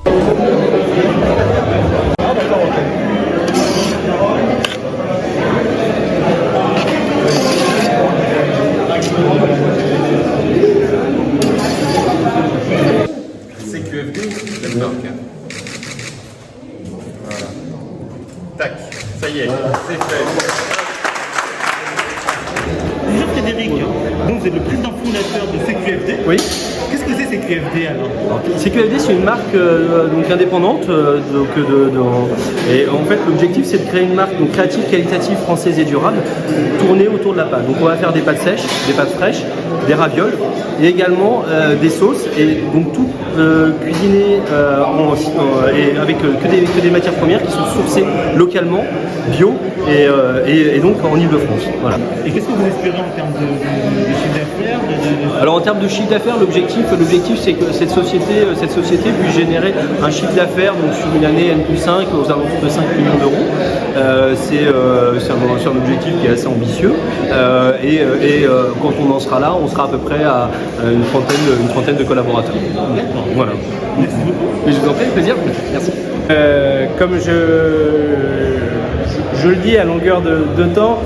Ah d'accord, ok. CQFD, d'accord. Voilà. Tac, ça y est, c'est fait. Bonjour Frédéric, donc vous êtes le président fondateur de CQFD. Oui. Qu'est-ce que c'est CQFD alors? CQFD, c'est une marque donc indépendante. Et en fait, l'objectif, c'est de créer une marque donc, créative, qualitative, française et durable, tournée autour de la pâte. Donc, on va faire des pâtes sèches, des pâtes fraîches, des ravioles et également des sauces. Et donc, tout cuisiné et avec que des matières premières qui sont sourcées localement, bio et donc en Ile-de-France. Voilà. Et qu'est-ce que vous espérez en termes de chiffre d'affaires Alors en termes de chiffre d'affaires, l'objectif c'est que cette société puisse générer un chiffre d'affaires donc sur une année N+5 aux alentours de 5 millions d'euros. C'est un objectif qui est assez ambitieux quand on en sera là, on sera à peu près à une trentaine de collaborateurs. Voilà. Merci beaucoup. Mais je vous en prie, avec plaisir. Merci. Comme je le dis à longueur de temps,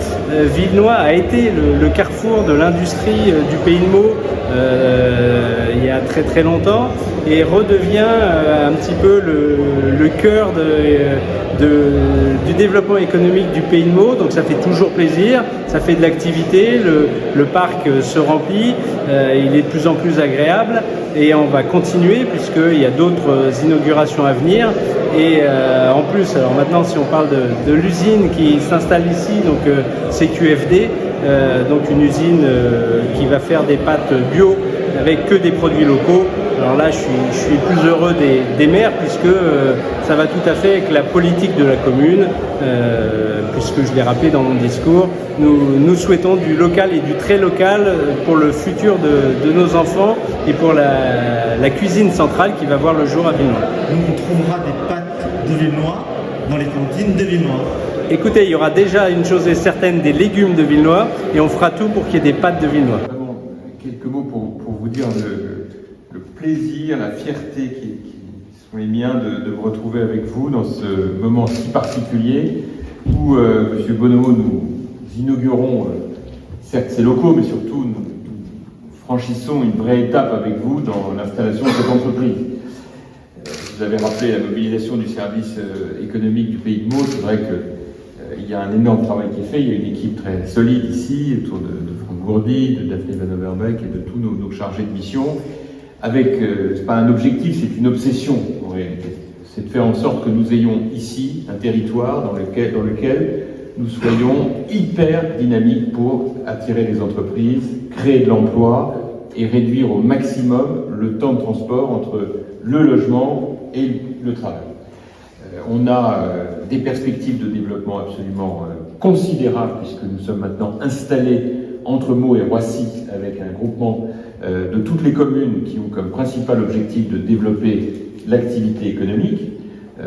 Villenoix a été le carrefour de l'industrie du Pays de Meaux il y a très très longtemps et redevient un petit peu le cœur du développement économique du Pays de Meaux. Donc ça fait toujours plaisir, ça fait de l'activité, le parc se remplit, il est de plus en plus agréable et on va continuer puisqu'il y a d'autres inaugurations à venir. Et en plus, alors maintenant si on parle de l'usine qui s'installe ici, donc CQFD, donc une usine qui va faire des pâtes bio avec que des produits locaux. Alors là je suis plus heureux des maires puisque ça va tout à fait avec la politique de la commune, puisque je l'ai rappelé dans mon discours, nous souhaitons du local et du très local pour le futur de nos enfants et pour la cuisine centrale qui va voir le jour à Villenoix. Donc on trouvera des pâtes de Villenoix dans les cantines de Villenoix. Écoutez, il y aura déjà une chose est certaine, des légumes de Villenoix et on fera tout pour qu'il y ait des pâtes de Villenoix. Vraiment, quelques mots pour vous dire le plaisir, la fierté qui sont les miens de me retrouver avec vous dans ce moment si particulier où M. Bonomo, nous inaugurons certes ces locaux, mais surtout nous franchissons une vraie étape avec vous dans l'installation de cette entreprise. Vous avez rappelé la mobilisation du service économique du Pays de Meaux. C'est vrai qu'il y a un énorme travail qui est fait. Il y a une équipe très solide ici, autour de Franck Gourdy, de Daphné Van Overbeek et de tous nos chargés de mission. Avec, c'est pas un objectif, c'est une obsession en réalité. C'est de faire en sorte que nous ayons ici un territoire dans lequel nous soyons hyper dynamiques pour attirer les entreprises, créer de l'emploi et réduire au maximum le temps de transport entre le logement et le travail. On a des perspectives de développement absolument considérables puisque nous sommes maintenant installés entre Meaux et Roissy avec un groupement de toutes les communes qui ont comme principal objectif de développer l'activité économique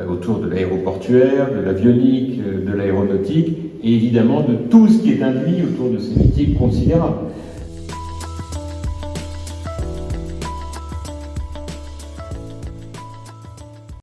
autour de l'aéroportuaire, de l'avionique, de l'aéronautique et évidemment de tout ce qui est induit autour de ces métiers considérables.